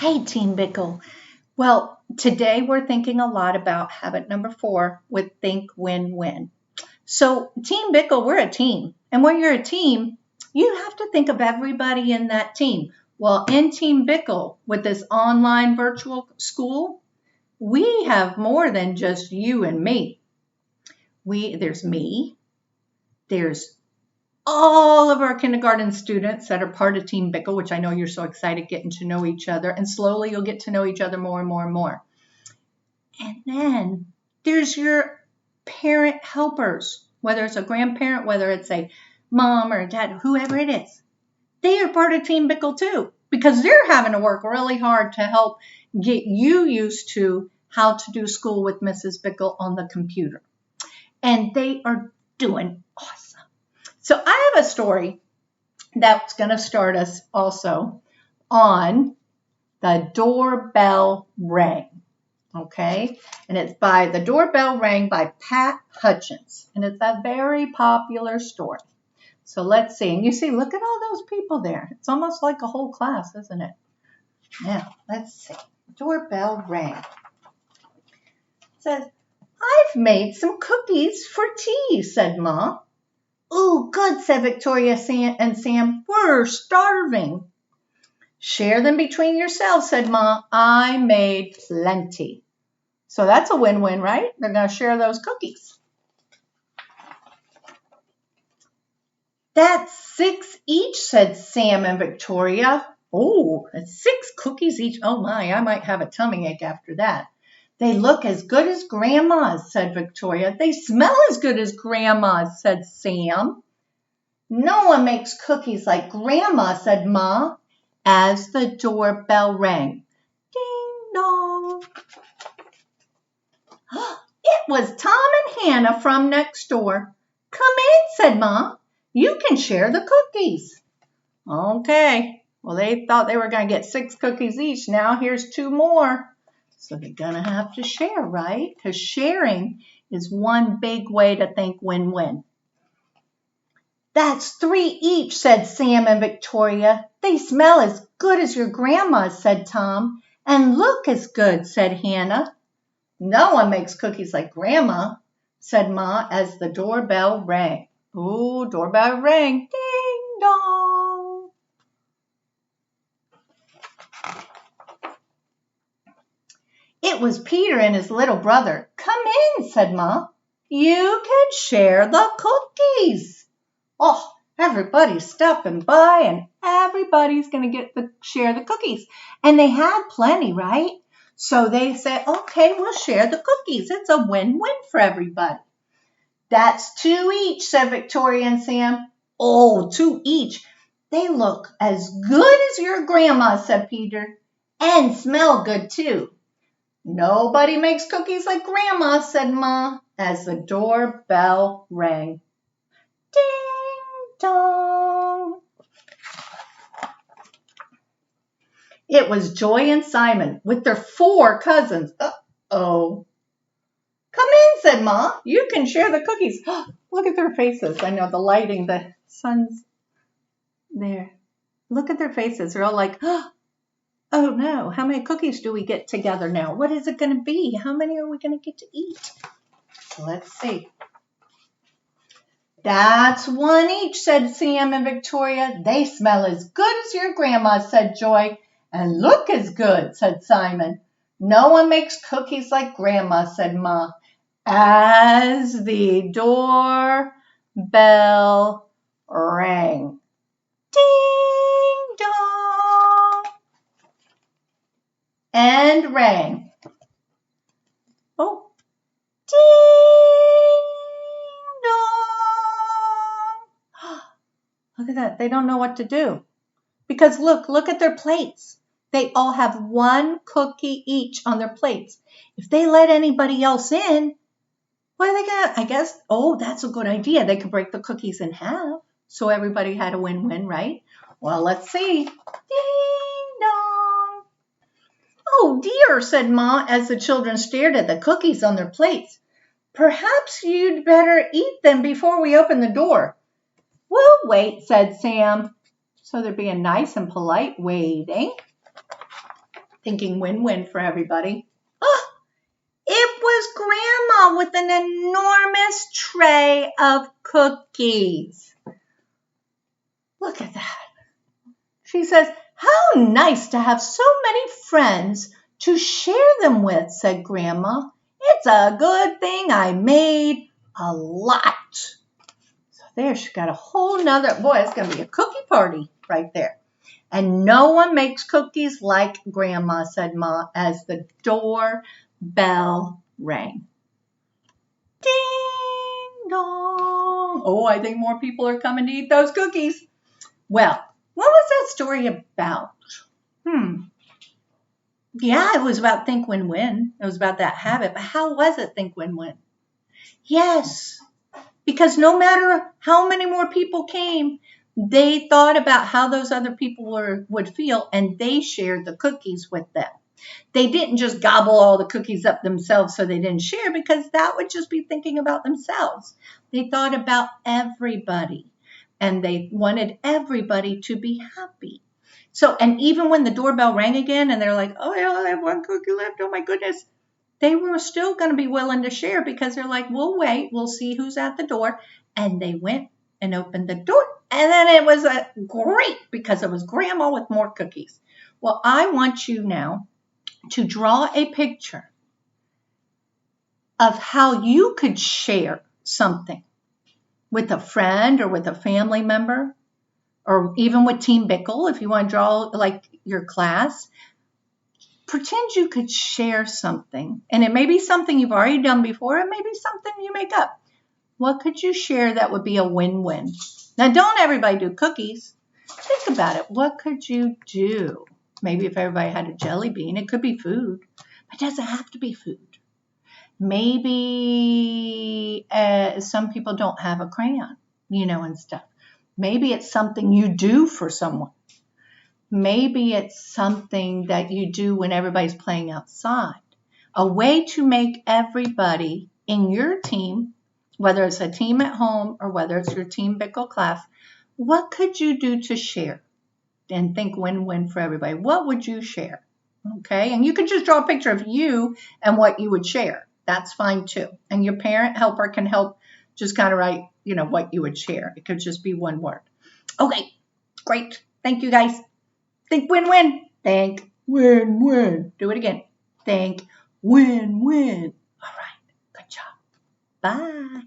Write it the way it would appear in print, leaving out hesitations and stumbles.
Hey, Team Bickle. Well, today we're thinking a lot about habit number 4 with Think Win-Win. So, Team Bickle, we're a team. And when you're a team, you have to think of everybody in that team. Well, in Team Bickle, with this online virtual school, we have more than just you and me. There's me, there's all of our kindergarten students that are part of Team Bickle, which I know you're so excited getting to know each other, and slowly you'll get to know each other more and more and more. And then there's your parent helpers, whether it's a grandparent, whether it's a mom or a dad, whoever it is. They are part of Team Bickle too, because they're having to work really hard to help get you used to how to do school with Mrs. Bickle on the computer. And they are doing awesome. So I have a story that's going to start us also on the Doorbell Rang. Okay, and it's by The Doorbell Rang by Pat Hutchins, and it's a very popular story. So let's see, and you see, look at all those people there. It's almost like a whole class, isn't it? Now, let's see. Doorbell Rang. It says, "I've made some cookies for tea," said Ma. "Ooh, good," said Victoria and Sam. "We're starving." "Share them between yourselves," said Ma. "I made plenty." So that's a win-win, right? They're going to share those cookies. "That's 6 each," said Sam and Victoria. "Oh, that's 6 cookies each. Oh my, I might have a tummy ache after that." "They look as good as Grandma's," said Victoria. "They smell as good as Grandma's," said Sam. "No one makes cookies like Grandma," said Ma, as the doorbell rang. Ding dong. It was Tom and Hannah from next door. "Come in," said Ma. "You can share the cookies." Okay. Well, they thought they were going to get 6 cookies each. Now here's 2 more. So they're going to have to share, right? Because sharing is one big way to think win-win. "That's 3 each," said Sam and Victoria. "They smell as good as your grandma's," said Tom. "And look as good," said Hannah. "No one makes cookies like Grandma," said Ma, as the doorbell rang. Ooh, doorbell rang. Ding dong. It was Peter and his little brother. "Come in," said Ma. "You can share the cookies." Oh, everybody's stopping by and everybody's going to get to share the cookies. And they had plenty, right? So they said, okay, we'll share the cookies. It's a win-win for everybody. "That's 2 each," said Victoria and Sam. "Oh, 2 each. They look as good as your grandma," said Peter. "And smell good too." "Nobody makes cookies like Grandma," said Ma, as the doorbell rang. Ding dong. It was Joy and Simon with their 4 cousins. Uh-oh. "Come in," said Ma. "You can share the cookies." Look at their faces. I know the lighting, the sun's there. Look at their faces. They're all like, oh no, how many cookies do we get together now? What is it going to be? How many are we going to get to eat? So let's see. "That's 1 each," said Sam and Victoria. "They smell as good as your grandma," said Joy. "And look as good," said Simon. "No one makes cookies like Grandma," said Ma, as the doorbell rang. Ding dong. And rang. Oh, ding dong. Look at that. They don't know what to do. Because look at their plates. They all have 1 cookie each on their plates. If they let anybody else in, what are they going to, I guess, oh, that's a good idea. They could break the cookies in half. So everybody had a win-win, right? Well, let's see. Ding dong. "Oh dear," said Ma, as the children stared at the cookies on their plates. "Perhaps you'd better eat them before we open the door." "We'll wait," said Sam. So they're being nice and polite, waiting. Thinking win-win for everybody. Oh, it was Grandma with an enormous tray of cookies. Look at that. She says, "How nice to have so many friends to share them with," said Grandma. "It's a good thing I made a lot." So there she got a whole nother, boy, it's going to be a cookie party right there. "And no one makes cookies like Grandma," said Ma, as the doorbell rang. Ding dong. Oh, I think more people are coming to eat those cookies. Well, what was that story about? Yeah, it was about think win-win. It was about that habit. But how was it think win-win? Yes, because no matter how many more people came, they thought about how those other people would feel, and they shared the cookies with them. They didn't just gobble all the cookies up themselves so they didn't share, because that would just be thinking about themselves. They thought about everybody, and they wanted everybody to be happy. So, and even when the doorbell rang again and they're like, "Oh, yeah, I have one cookie left. Oh my goodness." They were still going to be willing to share, because they're like, "We'll wait. We'll see who's at the door." And they went and opened the door. And then it was great, because it was Grandma with more cookies. Well, I want you now to draw a picture of how you could share something with a friend or with a family member, or even with Team Bickle, if you want to draw like your class. Pretend you could share something, and it may be something you've already done before. It may be something you make up. What could you share that would be a win-win? Now, don't everybody do cookies. Think about it. What could you do? Maybe if everybody had a jelly bean, it could be food. It doesn't have to be food. Maybe some people don't have a crayon, and stuff. Maybe it's something you do for someone. Maybe it's something that you do when everybody's playing outside. A way to make everybody in your team, whether it's a team at home or whether it's your Team Bickle class, what could you do to share? And think win-win for everybody. What would you share? Okay, and you could just draw a picture of you and what you would share. That's fine too. And your parent helper can help just kind of write, what you would share. It could just be one word. Okay, great. Thank you, guys. Think win-win. Think win-win. Do it again. Think win-win. All right. Good job. Bye.